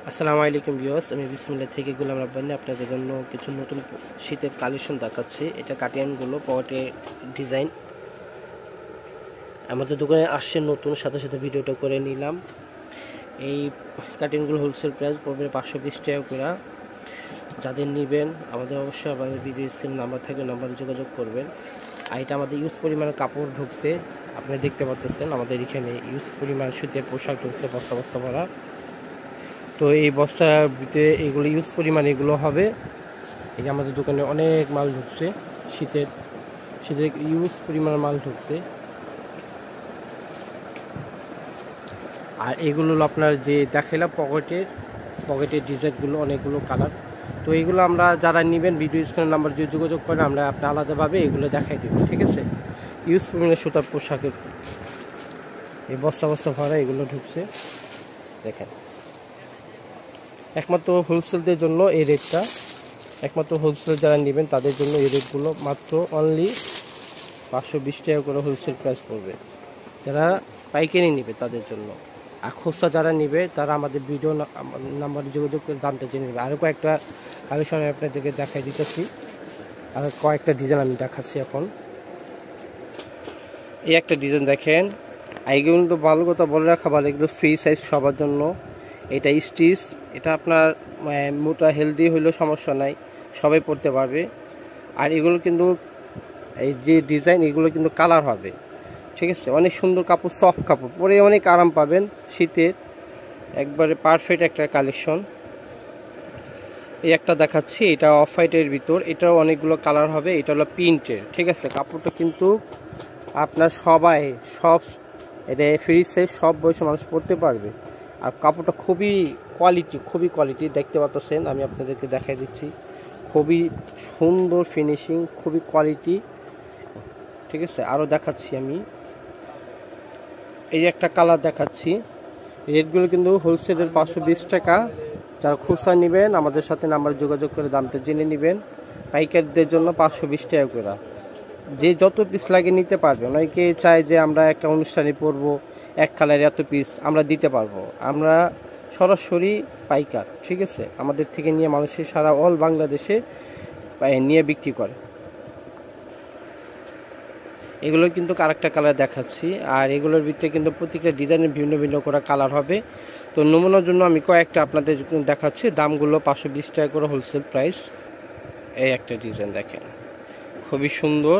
আসসালামু আলাইকুম ভিউয়ার্স, আমি বিসমিল্লাহ থেকে গোলাম রাব্বানি আপনাদের জন্য কিছু নতুন শীতের কালেকশন দেখাচ্ছি। এটা কাটিয়ানগুলো পটে ডিজাইন আমাদের দোকানে আসছে নতুন, সাথে সাথে ভিডিওটা করে নিলাম। এই কাটিয়ানগুলো হোলসেল প্রাইস পড়বে 520 টাকা করে। যাদের নেবেন আমাদের অবশ্যই আমাদের ভিডিও স্ক্রিন নাম্বার থাকে, নাম্বারে যোগাযোগ করবেন। আর এটা আমাদের ইউজ পরিমাণে কাপড় ঢুকছে, আপনি দেখতে পাচ্ছেন আমাদের এখানে ইউজ পরিমাণ শীতের পোশাক ঢুকছে বস্তা বস্তা ভরা। তো এই বস্তার ভিতরে এগুলো ইউজ পরিমাণ এগুলো হবে। এই যে আমাদের দোকানে অনেক মাল ঢুকছে, শীতের শীতের ইউজ পরিমাণ মাল ঢুকছে। আর এগুলো হলো আপনার যে দেখাইলাম পকেটের ডিজাইনগুলো অনেকগুলো কালার। তো এইগুলো আমরা যারা নেবেন ভিডিও স্ক্রিনের নাম্বার যদি যোগাযোগ করেন আমরা আপনি আলাদাভাবে এগুলো দেখাই দেব, ঠিক আছে। ইউজ পরিমাণের সুতার পোশাকের এই বস্তা বস্তা ভরা এগুলো ঢুকছে, দেখেন। একমাত্র হোলসেলদের জন্য এই রেটটা, একমাত্র হোলসেল যারা নেবেন তাদের জন্য এই রেটগুলো মাত্র অনলি 520 টাকা করে হোলসেল প্রাইস পড়বে। যারা পাইকারি নেবে তাদের জন্য। আর খুচরা যারা নেবে তারা আমাদের ভিডিও নাম্বারে যোগাযোগ করে দামটা জেনে নেবে। আরও কয়েকটা কালেকশন আপনাদেরকে দেখাই দিতেছি, আর কয়েকটা ডিজাইন আমি দেখাচ্ছি এখন। এই একটা ডিজাইন দেখেন, এইগুলো কিন্তু ভালো কথা বলে রাখা ভালো, এগুলো ফ্রি সাইজ সবার জন্য। এটা স্টিচ, এটা আপনার মোটা হেলদি হইলেও সমস্যা নাই, সবাই পরতে পারবে। আর এগুলো কিন্তু এই যে ডিজাইন এগুলো কিন্তু কালার হবে, ঠিক আছে। অনেক সুন্দর কাপড়, সফট কাপড়, পরে অনেক আরাম পাবেন শীতের, একবারে পারফেক্ট একটা কালেকশন। এই একটা দেখাচ্ছি, এটা অফ হোয়াইটের ভিতর, এটাও অনেকগুলো কালার হবে। এটা হলো প্রিন্টের, ঠিক আছে। কাপড়টা কিন্তু আপনার সব এটা ফ্রি সাইজ, সব বয়সে মানুষ পরতে পারবে। আর কাপড়টা খুবই কোয়ালিটি দেখতে পাচ্ছেন, আমি আপনাদেরকে দেখাই দিচ্ছি। খুবই সুন্দর ফিনিশিং, খুবই কোয়ালিটি, ঠিক আছে। আরও দেখাচ্ছি আমি, এই একটা কালার দেখাচ্ছি। রেটগুলো কিন্তু হোলসেলের 520 টাকা। যারা খুচরা নেবেন আমাদের সাথে নাম্বার যোগাযোগ করে দামটা জেনে নেবেন। পাইকারদের জন্য 520 টাকা করে। যে যত পিস লাগে নিতে পারবে। অনেকে চায় যে আমরা একটা অনুষ্ঠানে পরবো, এক কালারে এত পিস আমরা দিতে পারবো। আমরা সরাসরি পাইকার, ঠিক আছে। আমাদের থেকে নিয়ে মানুষের সারা অল বাংলাদেশে নিয়ে বিক্রি করে। এগুলো কিন্তু আরেকটা কালার দেখাচ্ছি। আর এগুলোর ভিতরে কিন্তু প্রত্যেকটা ডিজাইনের ভিন্ন ভিন্ন করে কালার হবে। তো নমুনার জন্য আমি কয়েকটা আপনাদের দেখাচ্ছি। দামগুলো 520 টাকা করে হোলসেল প্রাইস। এই একটা ডিজাইন দেখেন, খুবই সুন্দর।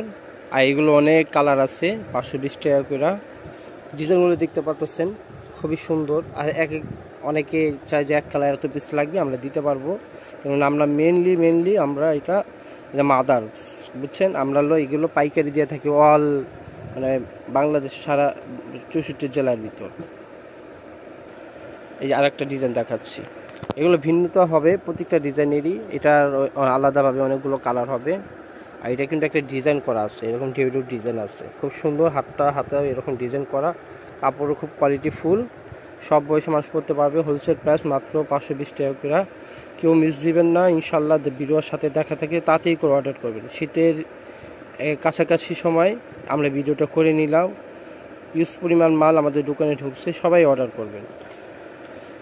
আর এগুলো অনেক কালার আছে, 520 টাকা করে। ডিজাইনগুলো দেখতে পাচ্ছেন খুবই সুন্দর। আর অনেকে চায় যে এক কালার এত পিস লাগবে, আমরা দিতে পারবো। কারণ আমরা মেনলি আমরা এটা মাদার, বুঝছেন। আমরা এগুলো পাইকারি দিয়ে থাকি অল মানে বাংলাদেশ সারা 64 জেলার ভিতর। এই যে আরেকটা ডিজাইন দেখাচ্ছি, এগুলো ভিন্নতা হবে প্রত্যেকটা ডিজাইনেরই। এটার আলাদাভাবে অনেকগুলো কালার হবে। আর এটা কিন্তু একটা ডিজাইন করা আছে, এরকম ঢেউঢেউ ডিজাইন আছে, খুব সুন্দর। হাতে এরকম ডিজাইন করা, কাপড়ও খুব কোয়ালিটি ফুল, সব বয়সে মানুষ পরতে পারবে। হোলসেল প্রাইস মাত্র 520 টাকা করে। কেউ মিস দিবেন না, ইনশাল্লাহ। ভিডিওর সাথে দেখা থাকে তাড়াতাড়ি করে অর্ডার করবেন। শীতের কাছাকাছি সময় আমরা ভিডিওটা করে নিলাম। ইউজ পরিমাণ মাল আমাদের দোকানে ঢুকছে, সবাই অর্ডার করবেন।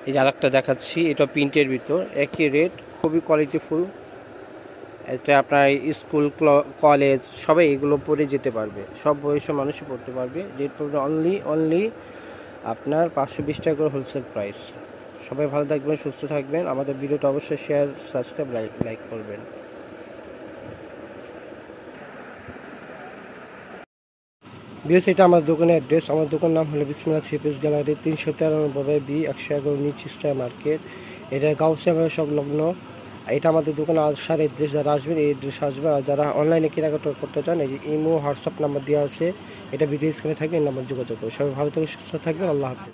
এই যে আরেকটা দেখাচ্ছি, এটা প্রিন্টের ভিতর, একই রেট, খুবই কোয়ালিটিফুল। এটা আপনার স্কুল কলেজ সবাই এগুলো পরে যেতে পারবে, সব বয়সের মানুষই পড়তে পারবে। রেট পড়বে অনলি আপনার 520 টাকা করে হোলসেল প্রাইস। সবাই ভালো থাকবেন, সুস্থ থাকবেন। আমাদের ভিডিওটা অবশ্যই শেয়ার, সাবস্ক্রাইব, লাইক করবেন। বিএস, এটা আমার দোকানের অ্যাড্রেস। আমার দোকানের নাম হলো বিসমিল্লাহ থ্রি পিস গ্যালারি, 393 B 111 নিচ ইস্টার মার্কেট। এটা গাউসিয়া সংলগ্ন। এটা আমাদের দোকানে আসার এড্রেস, যারা আসবেন এই এড্রেস আসবে। আর যারা অনলাইনে কেনাকাটা করতে চান, এই ইমো হোয়াটসঅ্যাপ নাম্বার দেওয়া আছে, এটা ভিডিও স্ক্রিনে থাকবে, এই নাম্বার যোগাযোগ করবে। সবাই ভালো থেকে সুস্থ থাকবেন। আল্লাহ হাফেজ।